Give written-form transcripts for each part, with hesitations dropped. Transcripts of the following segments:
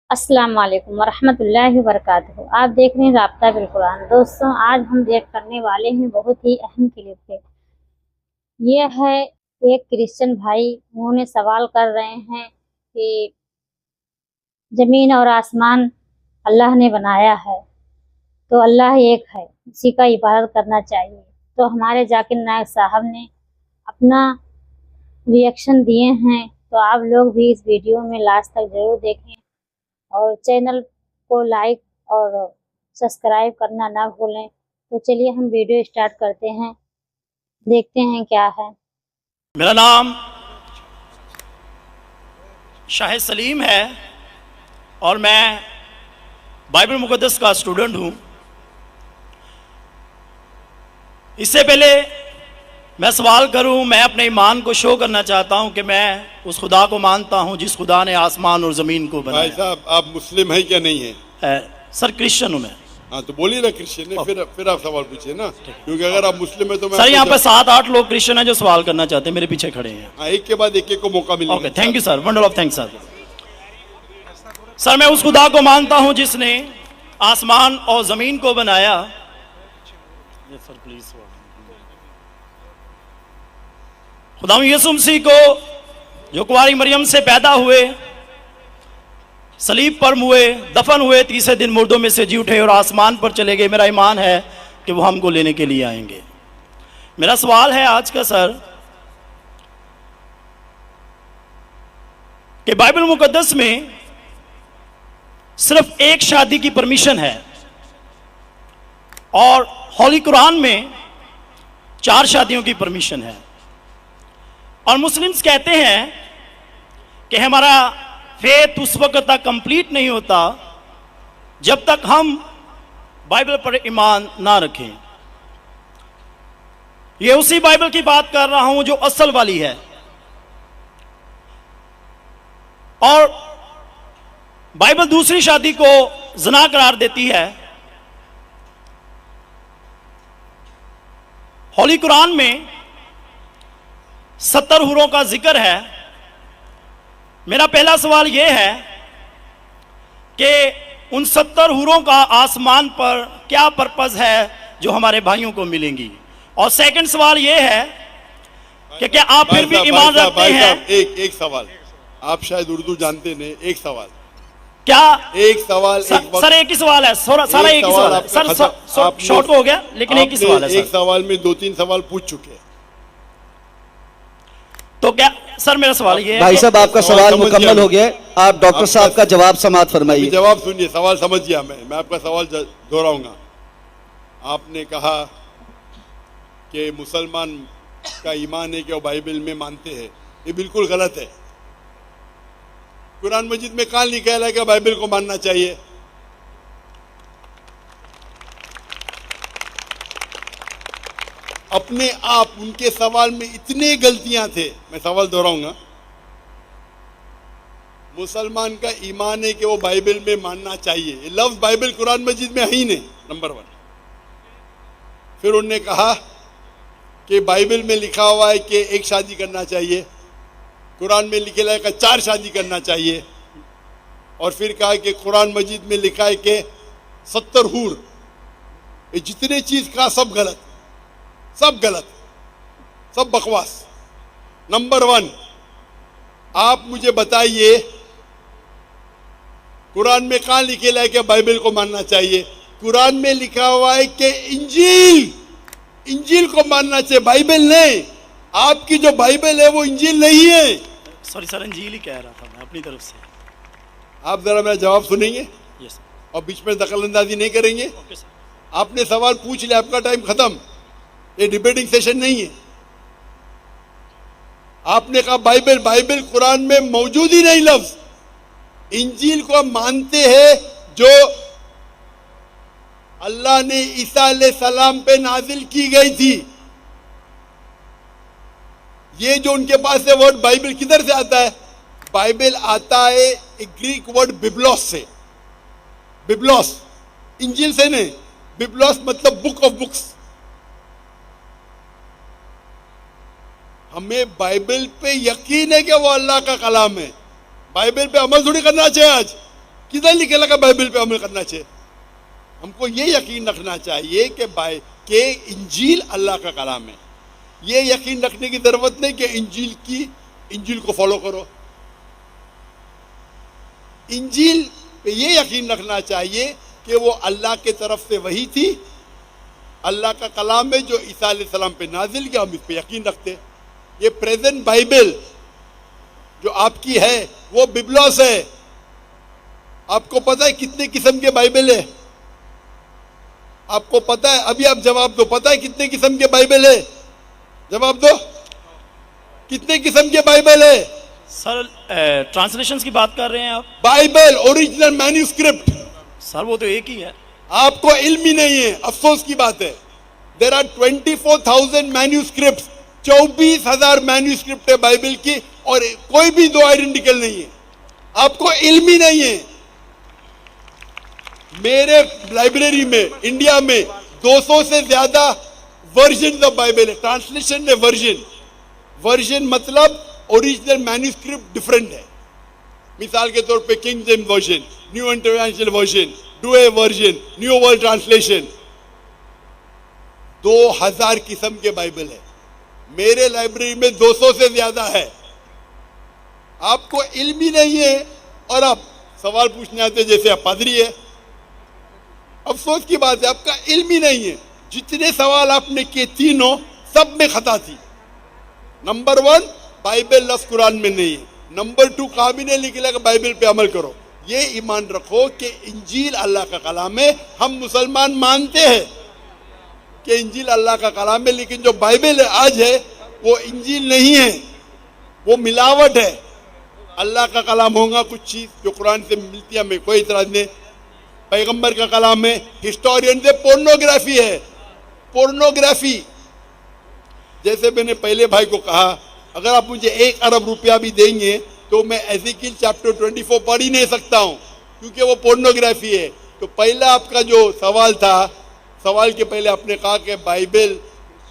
अस्सलाम वालेकुम वरहमतुल्लाहि वबरकातुहू। आप देख रहे हैं राब्ता बिल कुरान। दोस्तों, आज हम देख करने वाले हैं बहुत ही अहम क्लिप है। ये है एक क्रिश्चियन भाई, उन्होंने सवाल कर रहे हैं कि ज़मीन और आसमान अल्लाह ने बनाया है, तो अल्लाह एक है, उसी का इबादत करना चाहिए। तो हमारे जाकिर नायक साहब ने अपना रिएक्शन दिए हैं, तो आप लोग भी इस वीडियो में लास्ट तक ज़रूर देखें और चैनल को लाइक और सब्सक्राइब करना ना भूलें। तो चलिए हम वीडियो स्टार्ट करते हैं, देखते हैं क्या है। मेरा नाम शाहिद सलीम है और मैं बाइबल मुक़द्दस का स्टूडेंट हूँ। इससे पहले मैं सवाल करूँ, मैं अपने ईमान को शो करना चाहता हूँ कि मैं उस खुदा को मानता हूँ जिस खुदा ने आसमान और ज़मीन को बनाया। भाई साहब, आप मुस्लिम हैं क्या? नहीं है? सर क्रिश्चियन हूँ मैं। हाँ, तो बोलिए ना क्रिश्चियन है, फिर आप सवाल पूछिए ना, क्योंकि अगर आप मुस्लिम है तो मैं सर यहाँ पे 7-8 लोग क्रिश्चियन हैं जो सवाल करना चाहते हैं, मेरे पीछे खड़े हैं। हाँ, एक के बाद एक को मौका मिलेगा। Okay, thank you sir, wonder of thanks sir. Sir, मैं उस खुदा को मानता हूँ जिसने आसमान और ज़मीन को बनाया। सर प्लीज, खुदा यीशु मसीह को जो कुंवारी मरियम से पैदा हुए, सलीब पर हुए, दफन हुए, तीसरे दिन मुर्दों में से जी उठे और आसमान पर चले गए। मेरा ईमान है कि वो हमको लेने के लिए आएंगे। मेरा सवाल है आज का सर कि बाइबल मुकद्दस में सिर्फ एक शादी की परमिशन है और होली कुरान में 4 शादियों की परमिशन है, और मुस्लिम्स कहते हैं कि हमारा फेथ उस वक्त तक कंप्लीट नहीं होता जब तक हम बाइबल पर ईमान ना रखें। ये उसी बाइबल की बात कर रहा हूं जो असल वाली है, और बाइबल दूसरी शादी को ज़िना करार देती है। होली कुरान में 70 हूरों का जिक्र है। मेरा पहला सवाल यह है कि उन 70 हूरों का आसमान पर क्या पर्पस है जो हमारे भाइयों को मिलेंगी, और सेकंड सवाल यह है कि क्या आप फिर भी ईमान रखते हैं? एक सवाल, आप शायद उर्दू जानते नहीं, एक सवाल क्या? एक सवाल सर एक ही सवाल है, सारा एक ही सवाल है सर। शॉर्ट हो गया, लेकिन एक ही सवाल है। एक सवाल में 2-3 सवाल पूछ चुके हैं। तो क्या सर, मेरा सवाल ये है, भाई साहब आपका सवाल मुकम्मल हो गया, आप डॉक्टर साहब का जवाब समाप्त फरमाइए। जवाब सुनिए, सवाल समझ गया मैं आपका सवाल दोहराऊंगा। आपने कहा कि मुसलमान का ईमान है कि वो बाइबल में मानते हैं, ये बिल्कुल गलत है। कुरान मजीद में कहाँ लिखा है कि बाइबल को मानना चाहिए? अपने आप उनके सवाल में इतने गलतियां थे। मैं सवाल दोहराऊंगा, मुसलमान का ईमान है कि वो बाइबल में मानना चाहिए, ये लफ्ज बाइबल कुरान मजीद में है ही नहीं, नंबर 1। फिर उन्होंने कहा कि बाइबल में लिखा हुआ है कि एक शादी करना चाहिए, कुरान में लिखा है कि 4 शादी करना चाहिए, और फिर कहा कि कुरान मजीद में लिखा है कि 70 हूर। ये जितने चीज का सब गलत, सब गलत, सब बकवास। नंबर 1, आप मुझे बताइए कुरान में कहाँ लिखेला है कि बाइबल को मानना चाहिए? कुरान में लिखा हुआ है कि इंजील को मानना चाहिए, बाइबल नहीं। आपकी जो बाइबल है वो इंजील नहीं है। सॉरी सर, इंजील ही कह रहा था मैं अपनी तरफ से। आप जरा मेरा जवाब सुनेंगे? Yes sir. और बीच में दखल अंदाजी नहीं करेंगे? Okay sir. आपने सवाल पूछ लिया, आपका टाइम खत्म, ये डिबेटिंग सेशन नहीं है। आपने कहा बाइबल कुरान में मौजूद ही नहीं लफ्ज। इंजील को मानते हैं जो अल्लाह ने ईसा अलैहिस्सलाम पे नाजिल की गई थी। ये जो उनके पास है वर्ड बाइबल किधर से आता है? बाइबल आता है एक ग्रीक वर्ड बिब्लोस से। बिब्लोस इंजील से नहीं, बिब्लोस मतलब बुक ऑफ बुक्स। हमें बाइबल पे यकीन है कि वो अल्लाह का कलाम है। बाइबल पे अमल थोड़ी करना चाहिए आज। किधर लिखेला का बाइबल पे अमल करना चाहिए? हमको ये यकीन रखना चाहिए कि इंजील अल्लाह का कलाम है। ये यकीन रखने की जरूरत नहीं कि इंजील को फॉलो करो। इंजील पे ये यकीन रखना चाहिए कि वो अल्लाह के तरफ से वही थी, अल्लाह का कलाम है जो ईसा अलैहिस्सलाम पे नाजिल किया, हम इस पे यकीन रखते। ये प्रेजेंट बाइबल जो आपकी है वो बिबलॉस है। आपको पता है कितने किस्म के बाइबल है? आपको पता है? अभी आप जवाब दो, पता है कितने किस्म के बाइबल है? जवाब दो, कितने किस्म के बाइबल है? सर ट्रांसलेशंस की बात कर रहे हैं आप? बाइबल ओरिजिनल मैन्यूस्क्रिप्ट, सर वो तो एक ही है। आपको इल्म ही नहीं है, अफसोस की बात है। देर आर 24,000 मैन्यूस्क्रिप्ट, 24,000 मैन्यूस्क्रिप्ट है बाइबल की, और कोई भी दो आइडेंटिकल नहीं है। आपको इल्म ही नहीं है। मेरे लाइब्रेरी में इंडिया में 200 से ज्यादा वर्जन ऑफ बाइबल है। ट्रांसलेशन है वर्जन मतलब ओरिजिनल मैन्यूस्क्रिप्ट डिफरेंट है। मिसाल के तौर पे king James version, new international version, Doue version, new world translation, 2000 किस्म के बाइबल है। मेरे लाइब्रेरी में 200 से ज्यादा है। आपको इल्म ही नहीं है और आप सवाल पूछने आते जैसे आप पादरी है। अफसोस की बात है, आपका इल्म ही नहीं है। जितने सवाल आपने किए तीनों सब में खता थी। नंबर 1, बाइबल लफ्ज कुरान में नहीं है। नंबर 2, कहा भी नहीं लिखा कि बाइबल पे अमल करो। ये ईमान रखो कि इंजील अल्लाह का कलाम है। हम मुसलमान मानते हैं कि इंजील अल्लाह का कलाम है, लेकिन जो बाइबल आज है वो इंजील नहीं है, वो मिलावट है। अल्लाह का कलाम होगा कुछ चीज जो कुरान से मिलती है, हमें कोई इतराज नहीं। पैगंबर का कलाम है, हिस्टोरियन से पोर्नोग्राफी है। पोर्नोग्राफी, जैसे मैंने पहले भाई को कहा, अगर आप मुझे 1 अरब रुपया भी देंगे तो मैं एज़ेकिएल चैप्टर 24 पढ़ ही नहीं सकता हूं, क्योंकि वो पोर्नोग्राफी है। तो पहला आपका जो सवाल था, सवाल के पहले आपने कहा कि बाइबल,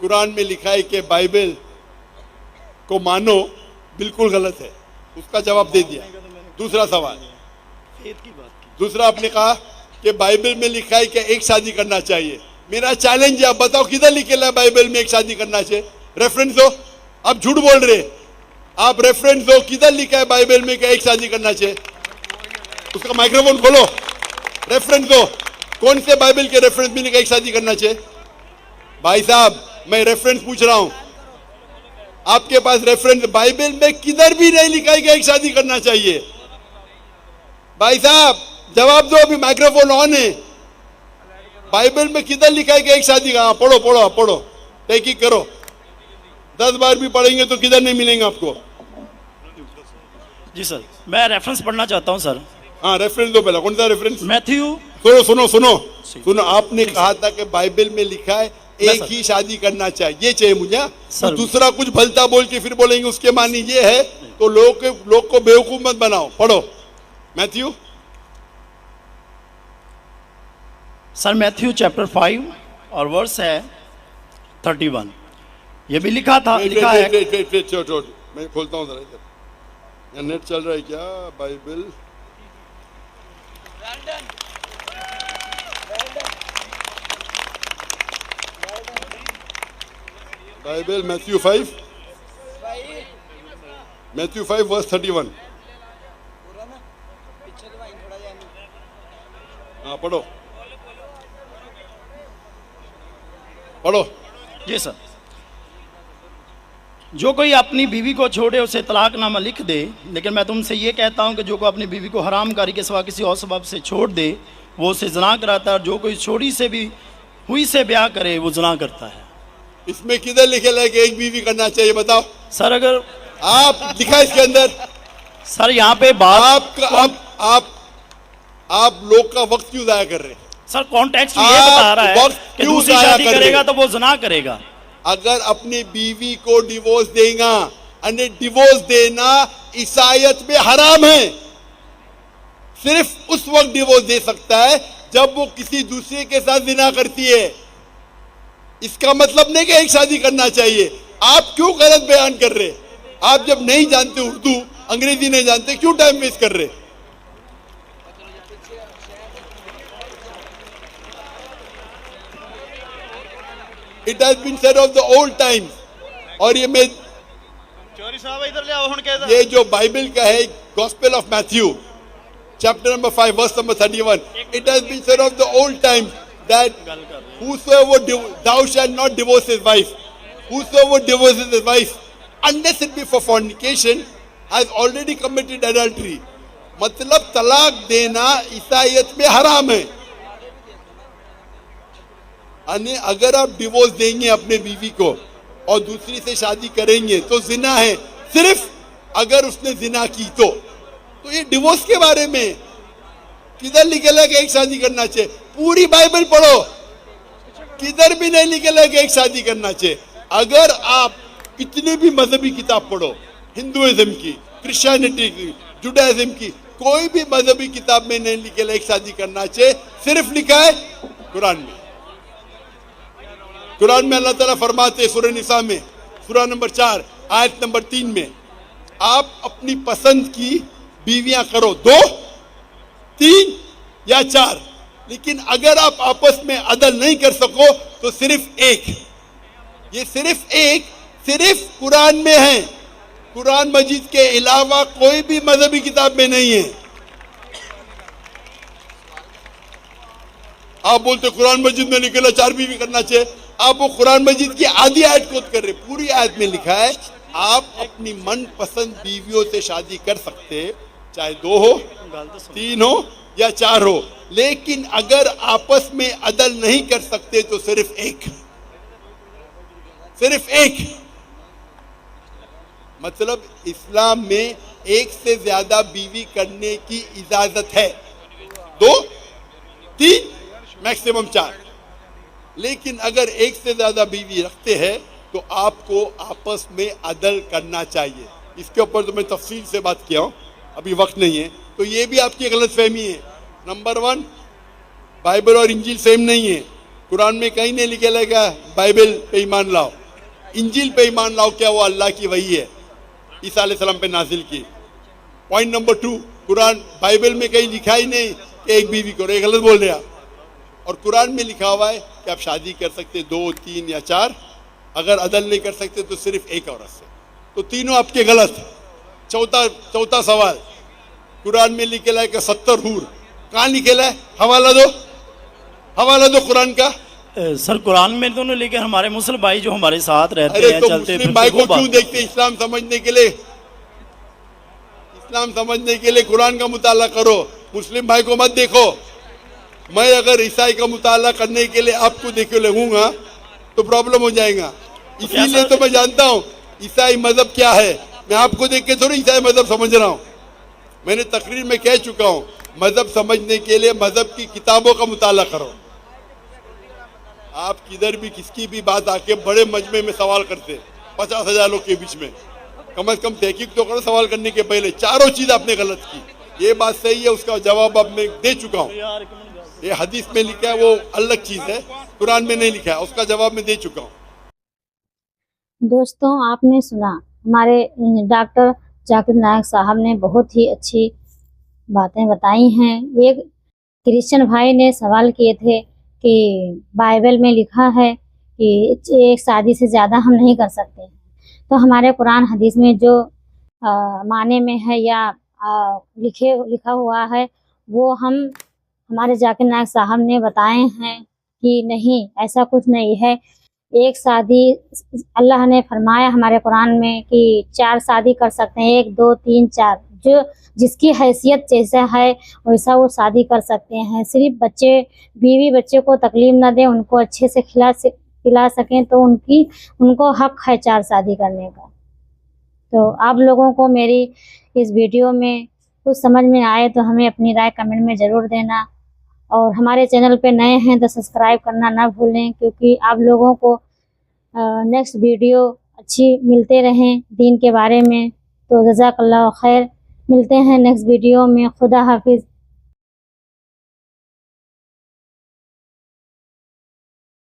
कुरान में लिखा है कि बाइबल को मानो, बिल्कुल गलत है। उसका जवाब दे दिया। दूसरा सवाल, दूसरा आपने कहा कि बाइबल में लिखा है कि एक शादी करना चाहिए। मेरा चैलेंज है, आप बताओ किधर लिखेला है बाइबल में एक शादी करना चाहिए? रेफरेंस दो। आप झूठ बोल रहे, आप रेफरेंस दो, किधर लिखा है बाइबल में कि एक शादी करना चाहिए? उसका माइक्रोफोन खोलो, रेफरेंस दो। कौन से बाइबल के रेफरेंस में लिखा एक शादी करना चाहिए? भाई साहब, मैं रेफरेंस पूछ रहा हूं, आपके पास रेफरेंस बाइबल में किधर भी नहीं लिखा है कि एक शादी करना चाहिए? भाई साहब जवाब दो, अभी माइक्रोफोन ऑन है। बाइबल में किधर लिखा है कि एक शादी का? पढ़ो पढ़ो पढ़ो, तहकीक करो। 10 बार भी पढ़ेंगे तो किधर नहीं मिलेंगे आपको। जी सर, मैं रेफरेंस पढ़ना चाहता हूं सर। हाँ, रेफरेंस दो पहला। कौन सा रेफरेंस? मैथ्यू। सुनो, आपने कहा था कि बाइबल में लिखा है एक ही शादी करना चाहिए, ये चाहिए मुझे। तो दूसरा कुछ भलता बोल के फिर बोलेंगे उसके मानी ये है, तो लोग को बेवकूफ मत बनाओ। पढ़ो मैथ्यू। सर मैथ्यू चैप्टर 5 और वर्स है 31। ये भी लिखा था, लिखा है। मैं खोलता हूँ जरा, इधर नेट चल रहा है क्या? Bible Matthew 5 verse 31। हाँ पढ़ो पढ़ो। जी सर, जो कोई अपनी बीवी को छोड़े उसे तलाकनामा लिख दे, लेकिन मैं तुमसे ये कहता हूँ कि जो कोई अपनी बीवी को हरामकारी के सिवा किसी और सबब से छोड़ दे वो उसे जना कराता है, और जो कोई छोड़ी से भी हुई से ब्याह करे वो जना करता है। इसमें किधर लिखेला है कि एक बीवी करना चाहिए? बताओ सर। अगर आप लिखा इसके अंदर? सर यहाँ पे बात आप लोग का वक्त क्यों जाया कर रहे हैं? सर कॉन्टेक्स्ट ये बता रहा है कि दूसरी शादी करेगा तो वो जना करेगा। अगर अपनी बीवी को डिवोर्स देगा, अने डिवोर्स देना ईसाईयत में हराम है। सिर्फ उस वक्त डिवोर्स दे सकता है जब वो किसी दूसरे के साथ जिना करती है। इसका मतलब नहीं कि एक शादी करना चाहिए। आप क्यों गलत बयान कर रहे? आप जब नहीं जानते उर्दू, अंग्रेजी नहीं जानते, क्यों टाइम वेस्ट कर रहे? It has been said of the old times. और ये मैं चौरी साहब इधर ले आओ हुन कहदा ये जो बाइबल का है gospel of Matthew chapter number 5 verse number 31, it has been said of the old times that whosoever thou shalt not divorce his wife, whosoever divorces his wife unless it be for fornication has already committed adultery. मतलब तलाक देना ईसाईयत में हराम है। यानी अगर आप divorce देंगे अपने बीवी को और दूसरी से शादी करेंगे तो जिना है, सिर्फ अगर उसने जिना की तो ये डिवोर्स के बारे में किधर लिखा है कि एक शादी करना चाहिए? पूरी बाइबल पढ़ो, किधर भी नहीं लिखा है कि एक शादी करना चाहिए। अगर आप कितनी भी मजहबी किताब पढ़ो, हिंदुइज्म की, क्रिश्चियनिटी की, जुडाइज्म की, कोई भी मजहबी किताब में नहीं लिखा है एक शादी करना चाहिए। सिर्फ लिखा है कुरान में। कुरान में अल्लाह ताला फरमाते सूरह निसा में सूरह नंबर 4 आयत नंबर 3 में, आप अपनी पसंद की बीवियां करो 2, 3 या 4, लेकिन अगर आप आपस में अदल नहीं कर सको तो सिर्फ एक। ये सिर्फ एक सिर्फ कुरान में है, कुरान मजीद के अलावा कोई भी मजहबी किताब में नहीं है। आप बोलते कुरान मजीद में निकला 4 बीवी करना चाहिए, आप वो कुरान मजीद की आधी आयत कोट कर रहे। पूरी आयत में लिखा है आप अपनी मनपसंद बीवियों से शादी कर सकते, चाहे 2 हो, 3 हो या 4 हो, लेकिन अगर आपस में अदल नहीं कर सकते तो सिर्फ एक, सिर्फ एक। मतलब इस्लाम में एक से ज्यादा बीवी करने की इजाजत है, 2, 3 मैक्सिमम 4, लेकिन अगर एक से ज्यादा बीवी रखते हैं तो आपको आपस में अदल करना चाहिए। इसके ऊपर तो मैं तफसील से बात किया हूं, अभी वक्त नहीं है। तो ये भी आपकी गलतफहमी है। नंबर 1, बाइबल और इंजील सेम नहीं है। कुरान में कहीं नहीं लिखा लगा बाइबल पे ईमान लाओ, इंजील पे ईमान लाओ, क्या वो अल्लाह की वही है, ईसा अलैहिस्सलाम पे नाजिल की। पॉइंट नंबर 2, कुरान बाइबल में कहीं लिखा ही नहीं कि एक बीवी करो, ये गलत बोल रहे आप। और कुरान में लिखा हुआ है कि आप शादी कर सकते 2, 3 या 4, अगर अदल नहीं कर सकते तो सिर्फ एक औरत से। तो तीनों आपके गलत। चौथा सवाल, कुरान में लिखेला है कि 70 हूर, कहाँ लिखेला है? हवाला दो, हवाला दो कुरान का। सर कुरान में दोनों लेके हमारे मुस्लिम भाई जो हमारे साथ रहते अरे हैं, तो चलते मुस्लिम भाई को क्यों देखते? इस्लाम समझने के लिए, इस्लाम समझने के लिए कुरान का मुताला करो, मुस्लिम भाई को मत देखो। मैं अगर ईसाई का मुताला करने के लिए आपको देखे लगूंगा तो प्रॉब्लम हो जाएगा। इसीलिए तो मैं जानता हूँ ईसाई मजहब क्या है। मैं आपको देख के थोड़ी ईसाई मजहब समझ रहा हूँ। मैंने तकरीर में कह चुका हूँ, मजहब समझने के लिए मजहब की किताबों का मुताला करो। आप किधर भी किसकी भी बात आके बड़े मजमे में सवाल करते 50,000 लोग के बीच में, कम से कम तहकीक तो करो सवाल करने के पहले। चारों चीज आपने गलत की, ये बात सही है, उसका जवाब अब मैं दे चुका हूँ। ये हदीस में लिखा है वो अलग चीज है, कुरान में नहीं लिखा है, उसका जवाब मैं दे चुका हूँ। दोस्तों आपने सुना, हमारे डॉक्टर जाकिर नायक साहब ने बहुत ही अच्छी बातें बताई हैं। एक क्रिश्चियन भाई ने सवाल किए थे कि बाइबल में लिखा है कि एक शादी से ज़्यादा हम नहीं कर सकते, तो हमारे कुरान हदीस में जो माने में है या लिखा हुआ है वो हमारे जाकिर नायक साहब ने बताए हैं कि नहीं, ऐसा कुछ नहीं है। एक शादी अल्लाह ने फरमाया हमारे कुरान में कि 4 शादी कर सकते हैं, 1, 2, 3, 4, जो जिसकी हैसियत जैसा है वैसा वो शादी कर सकते हैं। सिर्फ बीवी बच्चे को तकलीफ ना दें, उनको अच्छे से खिला सकें, तो उनको हक है 4 शादी करने का। तो आप लोगों को मेरी इस वीडियो में कुछ समझ में आए तो हमें अपनी राय कमेंट में ज़रूर देना, और हमारे चैनल पे नए हैं तो सब्सक्राइब करना ना भूलें, क्योंकि आप लोगों को नेक्स्ट वीडियो अच्छी मिलते रहें दीन के बारे में। तो जज़ाकल्लाह खैर, मिलते हैं नेक्स्ट वीडियो में। खुदा हाफिज़।